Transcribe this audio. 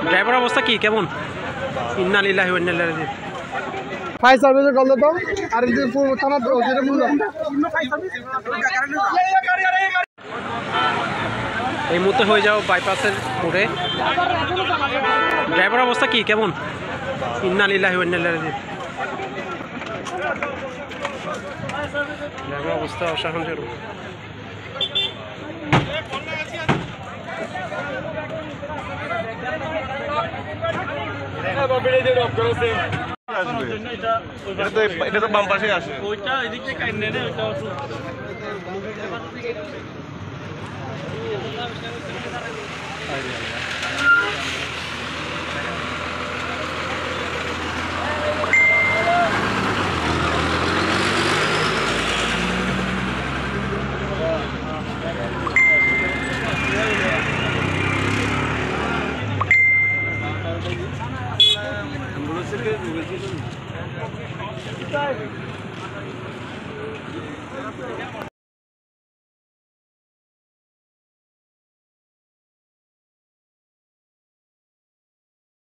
Driver অবস্থা কি কেমন? ইন্না লিল্লাহি ওয়া ইন্না ইলাইহি রাজিউন। ফায়ার সার্ভিসের কল দাও আর যে থানা যেটা বললাম এই মুহূর্তে হয়ে যাও বাইপাসের মোড়ে। ড্রাইভার অবস্থা কি কেমন? ইন্না লিল্লাহি ওয়া ইন্না ইলাইহি রাজিউন। ড্রাইভার অবস্থা অসহনীয়। এটা তো বাম পাশে আসে।